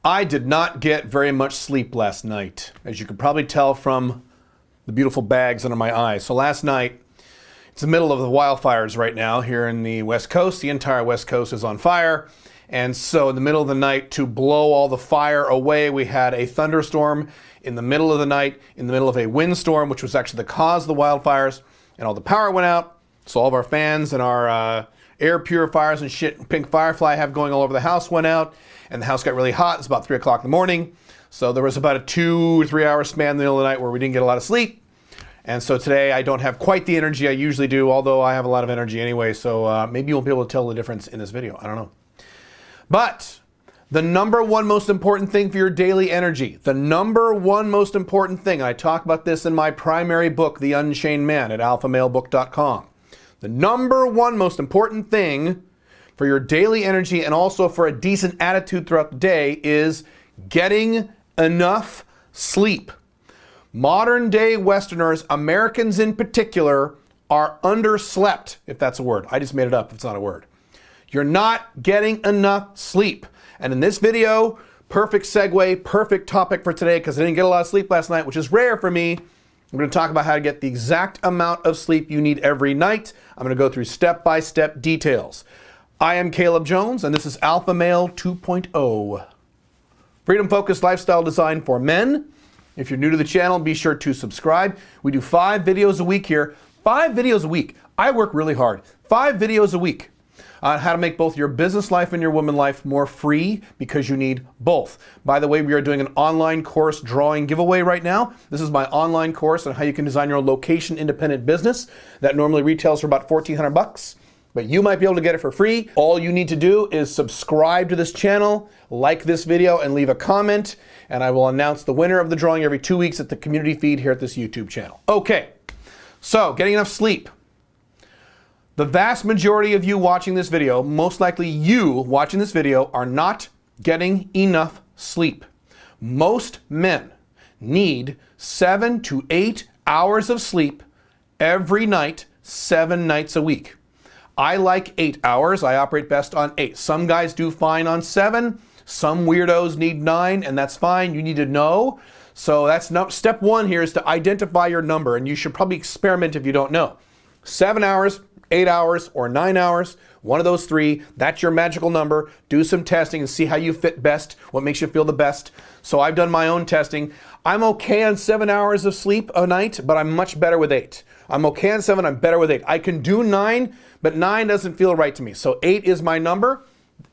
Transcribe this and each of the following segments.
I did not get very much sleep last night, as you can probably tell from the beautiful bags under my eyes. So last night, it's the middle of the wildfires right now here in the West Coast. The entire West Coast is on fire. And so in the middle of the night, to blow all the fire away, we had a thunderstorm in the middle of the night, in the middle of a windstorm, which was actually the cause of the wildfires. And all the power went out. So all of our fans and our air purifiers and shit Pink Firefly have going all over the house went out. And the house got really hot. It's about 3 o'clock in the morning. So there was about a 2 or 3 hour span in the middle of the night where we didn't get a lot of sleep. And so today I don't have quite the energy I usually do, although I have a lot of energy anyway. So maybe you won't be able to tell the difference in this video. I don't know. But the number one most important thing for your daily energy, the number one most important thing, and I talk about this in my primary book, The Unchained Man, at alphamalebook.com. The number one most important thing for your daily energy and also for a decent attitude throughout the day is getting enough sleep. Modern day Westerners, Americans in particular, are underslept, if that's a word. I just made it up if it's not a word. You're not getting enough sleep. And in this video, perfect segue, perfect topic for today, because I didn't get a lot of sleep last night, which is rare for me. I'm going to talk about how to get the exact amount of sleep you need every night. I'm going to go through step-by-step details. I am Caleb Jones, and this is Alpha Male 2.0. Freedom-focused lifestyle design for men. If you're new to the channel, be sure to subscribe. We do 5 videos a week here. 5 videos a week. I work really hard. 5 videos a week on how to make both your business life and your woman life more free, because you need both. By the way, we are doing an online course drawing giveaway right now. This is my online course on how you can design your own location-independent business that normally retails for about $1,400. But you might be able to get it for free. All you need to do is subscribe to this channel, like this video, and leave a comment, and I will announce the winner of the drawing every 2 weeks at the community feed here at this YouTube channel. Okay, so getting enough sleep. The vast majority of you watching this video, most likely you watching this video, are not getting enough sleep. Most men need 7 to 8 hours of sleep every night, 7 nights a week. I like 8 hours. I operate best on 8. Some guys do fine on 7. Some weirdos need 9, and that's fine. You need to know. So that's step 1 here is to identify your number, and you should probably experiment if you don't know. 7 hours, 8 hours, or 9 hours, one of those 3, that's your magical number. Do some testing and see how you fit best, what makes you feel the best. So I've done my own testing. I'm okay on 7 hours of sleep a night, but I'm much better with 8. I'm okay on 7, I'm better with 8. I can do 9, but 9 doesn't feel right to me. So 8 is my number.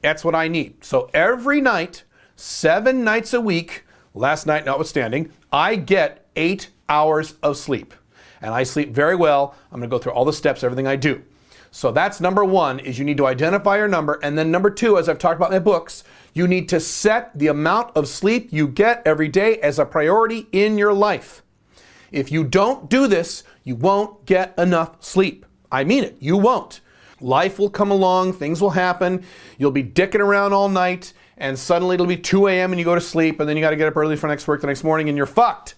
That's what I need. So every night, 7 nights a week, last night notwithstanding, I get 8 hours of sleep. And I sleep very well. I'm going to go through all the steps, everything I do. So that's number 1, is you need to identify your number. And then number 2, as I've talked about in my books, you need to set the amount of sleep you get every day as a priority in your life. If you don't do this, you won't get enough sleep. I mean it, you won't. Life will come along, things will happen, you'll be dicking around all night, and suddenly it'll be 2 a.m. and you go to sleep, and then you got to get up early for next work the next morning, and you're fucked.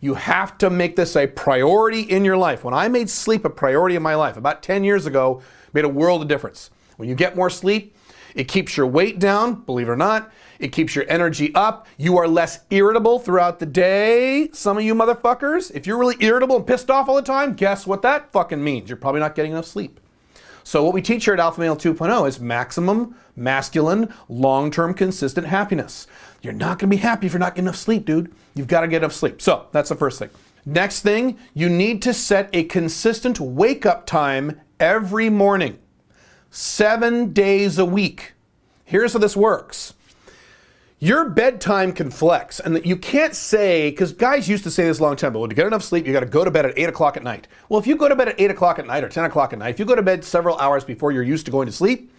You have to make this a priority in your life. When I made sleep a priority in my life, about 10 years ago, it made a world of difference. When you get more sleep, it keeps your weight down, believe it or not. It keeps your energy up. You are less irritable throughout the day. Some of you motherfuckers, if you're really irritable and pissed off all the time, guess what that fucking means? You're probably not getting enough sleep. So what we teach here at Alpha Male 2.0 is maximum, masculine, long-term, consistent happiness. You're not going to be happy if you're not getting enough sleep, dude. You've got to get enough sleep. So that's the first thing. Next thing, you need to set a consistent wake-up time every morning. 7 days a week. Here's how this works. Your bedtime can flex, and you can't say, because guys used to say this a long time ago, well, to get enough sleep, you got to go to bed at 8 o'clock at night. Well, if you go to bed at 8 o'clock at night or 10 o'clock at night, if you go to bed several hours before you're used to going to sleep,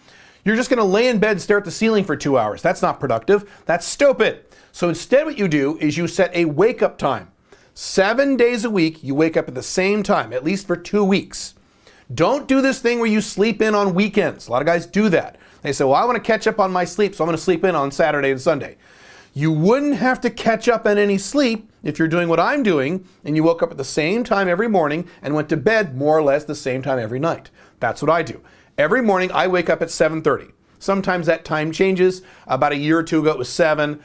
you're just going to lay in bed and stare at the ceiling for 2 hours. That's not productive. That's stupid. So instead what you do is you set a wake-up time. 7 days a week, you wake up at the same time, at least for 2 weeks. Don't do this thing where you sleep in on weekends. A lot of guys do that. They say, well, I want to catch up on my sleep, so I'm going to sleep in on Saturday and Sunday. You wouldn't have to catch up on any sleep if you're doing what I'm doing and you woke up at the same time every morning and went to bed more or less the same time every night. That's what I do. Every morning I wake up at 7:30. Sometimes that time changes. About a year or two ago, it was 7.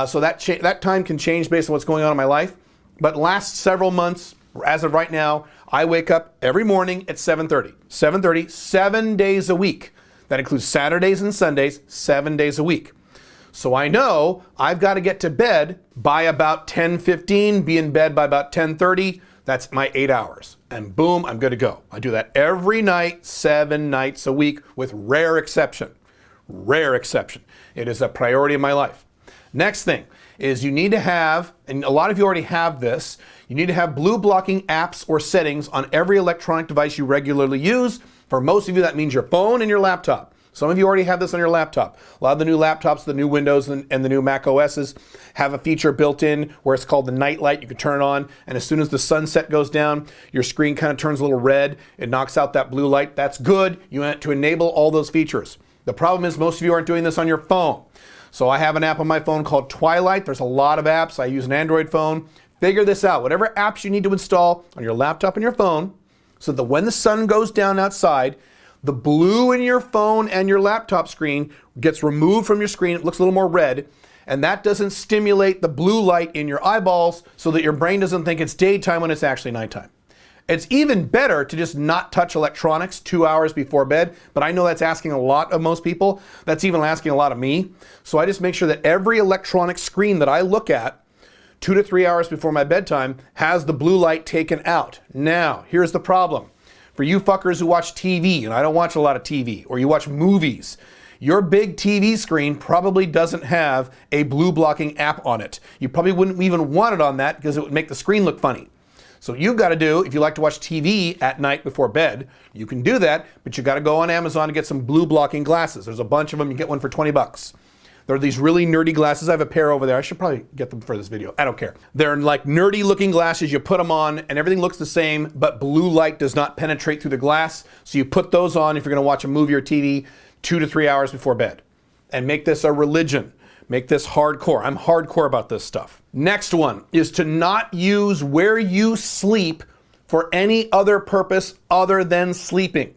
So that time can change based on what's going on in my life. But last several months, as of right now, I wake up every morning at 7:30. 7:30, 7 days a week. That includes Saturdays and Sundays, 7 days a week. So I know I've got to get to bed by about 10:15, be in bed by about 10:30. That's my 8 hours. And boom, I'm good to go. I do that every night, 7 nights a week, with rare exception. Rare exception. It is a priority in my life. Next thing is you need to have, and a lot of you already have this, you need to have blue blocking apps or settings on every electronic device you regularly use. For most of you, that means your phone and your laptop. Some of you already have this on your laptop. A lot of the new laptops, the new Windows and the new Mac OSs have a feature built in where it's called the night light. You can turn it on, and as soon as the sunset goes down, your screen kind of turns a little red. It knocks out that blue light. That's good. You want to enable all those features. The problem is most of you aren't doing this on your phone. So I have an app on my phone called Twilight. There's a lot of apps. I use an Android phone. Figure this out. Whatever apps you need to install on your laptop and your phone, so that when the sun goes down outside, the blue in your phone and your laptop screen gets removed from your screen. It looks a little more red, and that doesn't stimulate the blue light in your eyeballs so that your brain doesn't think it's daytime when it's actually nighttime. It's even better to just not touch electronics 2 hours before bed, but I know that's asking a lot of most people. That's even asking a lot of me. So I just make sure that every electronic screen that I look at 2 to 3 hours before my bedtime has the blue light taken out. Now, here's the problem. For you fuckers who watch TV, and I don't watch a lot of TV, or you watch movies, your big TV screen probably doesn't have a blue blocking app on it. You probably wouldn't even want it on that because it would make the screen look funny. So you've got to do, if you like to watch TV at night before bed, you can do that, but you got to go on Amazon to get some blue blocking glasses. There's a bunch of them. You get one for 20 bucks. They're these really nerdy glasses. I have a pair over there. I should probably get them for this video. I don't care. They're like nerdy looking glasses. You put them on and everything looks the same, but blue light does not penetrate through the glass. So you put those on if you're going to watch a movie or TV 2 to 3 hours before bed. And make this a religion. Make this hardcore. I'm hardcore about this stuff. Next one is to not use where you sleep for any other purpose other than sleeping.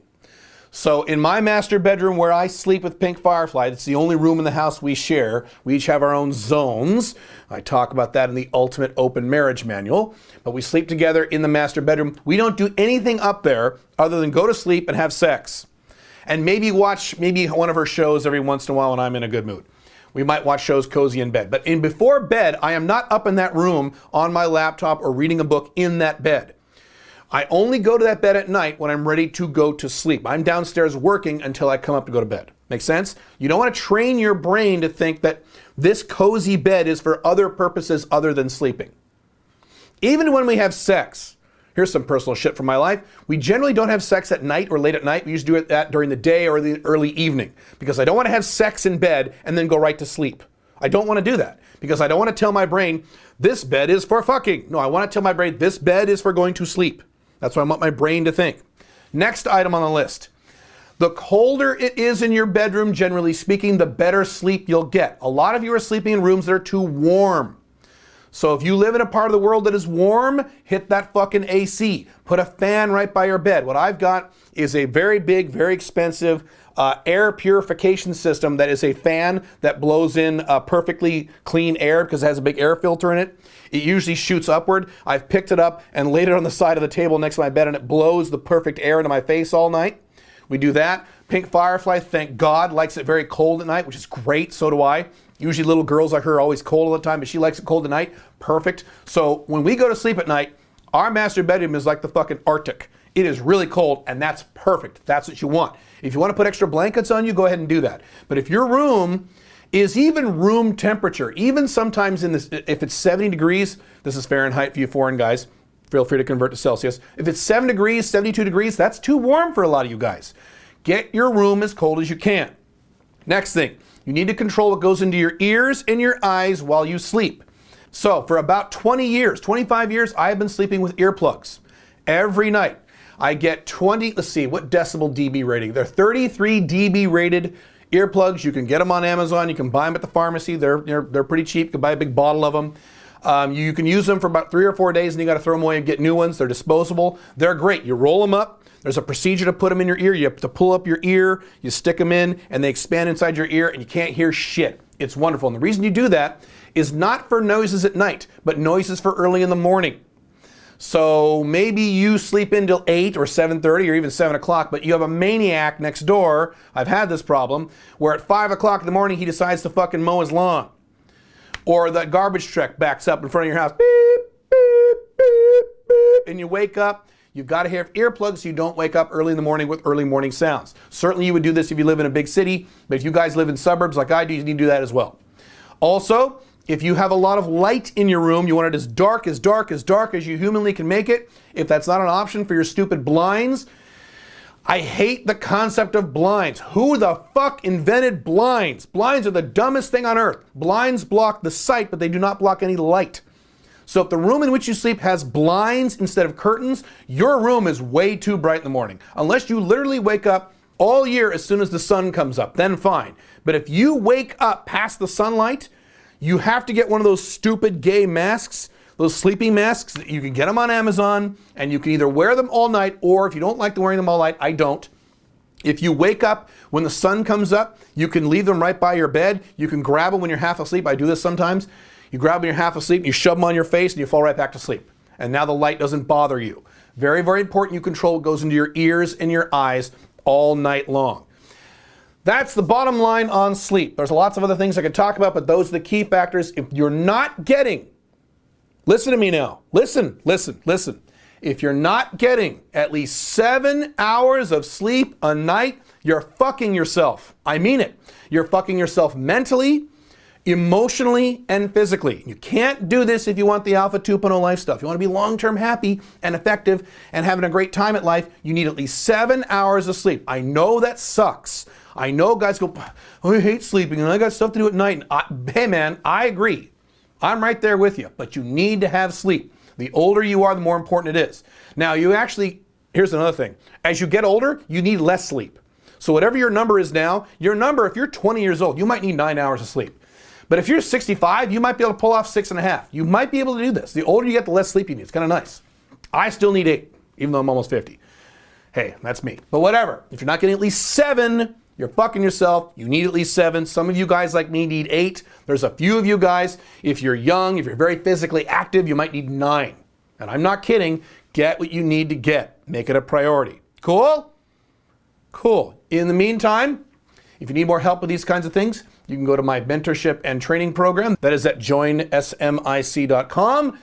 So in my master bedroom where I sleep with Pink Firefly, it's the only room in the house we share. We each have our own zones. I talk about that in the Ultimate Open Marriage Manual. But we sleep together in the master bedroom. We don't do anything up there other than go to sleep and have sex. And maybe watch one of her shows every once in a while when I'm in a good mood. We might watch shows cozy in bed. But before bed, I am not up in that room on my laptop or reading a book in that bed. I only go to that bed at night when I'm ready to go to sleep. I'm downstairs working until I come up to go to bed. Make sense? You don't want to train your brain to think that this cozy bed is for other purposes other than sleeping. Even when we have sex, here's some personal shit from my life. We generally don't have sex at night or late at night. We usually do that during the day or the early evening because I don't want to have sex in bed and then go right to sleep. I don't want to do that because I don't want to tell my brain, this bed is for fucking. No, I want to tell my brain, this bed is for going to sleep. That's what I want my brain to think. Next item on the list. The colder it is in your bedroom, generally speaking, the better sleep you'll get. A lot of you are sleeping in rooms that are too warm. So if you live in a part of the world that is warm, hit that fucking AC. Put a fan right by your bed. What I've got is a very big, very expensive air purification system that is a fan that blows in perfectly clean air because it has a big air filter in it. It usually shoots upward. I've picked it up and laid it on the side of the table next to my bed and it blows the perfect air into my face all night. We do that. Pink Firefly, thank God, likes it very cold at night, which is great. So do I. Usually little girls like her are always cold all the time, but she likes it cold at night. Perfect. So when we go to sleep at night, our master bedroom is like the fucking Arctic. It is really cold and that's perfect. That's what you want. If you want to put extra blankets on you, go ahead and do that. But if your room is even room temperature, even sometimes if it's 70 degrees, this is Fahrenheit for you foreign guys, feel free to convert to Celsius. If it's 7 degrees, 72 degrees, that's too warm for a lot of you guys. Get your room as cold as you can. Next thing, you need to control what goes into your ears and your eyes while you sleep. So for about 20 years, 25 years, I have been sleeping with earplugs every night. I get 20, let's see, what decibel dB rating? They're 33 dB rated earplugs. You can get them on Amazon. You can buy them at the pharmacy. They're pretty cheap. You can buy a big bottle of them. You can use them for about 3 or 4 days and you got to throw them away and get new ones. They're disposable. They're great. You roll them up. There's a procedure to put them in your ear. You have to pull up your ear, you stick them in, and they expand inside your ear and you can't hear shit. It's wonderful. And the reason you do that is not for noises at night, but noises for early in the morning. So maybe you sleep until 8 or 7:30 or even 7 o'clock, but you have a maniac next door, I've had this problem, where at 5 o'clock in the morning he decides to fucking mow his lawn. Or the garbage truck backs up in front of your house, beep, beep, beep, beep, and you wake up. You've got to have earplugs so you don't wake up early in the morning with early morning sounds. Certainly you would do this if you live in a big city, but if you guys live in suburbs like I do, you need to do that as well. Also, if you have a lot of light in your room, you want it as dark as you humanly can make it. If that's not an option for your stupid blinds, I hate the concept of blinds. Who the fuck invented blinds? Blinds are the dumbest thing on earth. Blinds block the sight, but they do not block any light. So if the room in which you sleep has blinds instead of curtains, your room is way too bright in the morning. Unless you literally wake up all year as soon as the sun comes up, then fine. But if you wake up past the sunlight, you have to get one of those stupid gay masks, those sleeping masks. You can get them on Amazon, and you can either wear them all night, or if you don't like wearing them all night, I don't. If you wake up when the sun comes up, you can leave them right by your bed. You can grab them when you're half asleep. I do this sometimes. You grab them when you're half asleep, you shove them on your face, and you fall right back to sleep. And now the light doesn't bother you. Very, very important you control what goes into your ears and your eyes all night long. That's the bottom line on sleep. There's lots of other things I could talk about, but those are the key factors. If you're not getting, listen to me now, listen. If you're not getting at least 7 hours of sleep a night, you're fucking yourself. I mean it. You're fucking yourself mentally, emotionally, and physically. You can't do this if you want the Alpha 2.0 life stuff. You want to be long-term happy and effective and having a great time at life, you need at least 7 hours of sleep. I know that sucks. I know guys go, oh, I hate sleeping and I got stuff to do at night. Hey man, I agree. I'm right there with you, but you need to have sleep. The older you are, the more important it is. Now here's another thing. As you get older, you need less sleep. So whatever your number is now, if you're 20 years old, you might need 9 hours of sleep. But if you're 65, you might be able to pull off 6.5. You might be able to do this. The older you get, the less sleep you need. It's kind of nice. I still need 8, even though I'm almost 50. Hey, that's me. But whatever. If you're not getting at least 7, you're fucking yourself. You need at least 7. Some of you guys like me need 8. There's a few of you guys, if you're young, if you're very physically active, you might need 9. And I'm not kidding. Get what you need to get. Make it a priority. Cool? Cool. In the meantime, if you need more help with these kinds of things, you can go to my mentorship and training program. That is at joinsmic.com.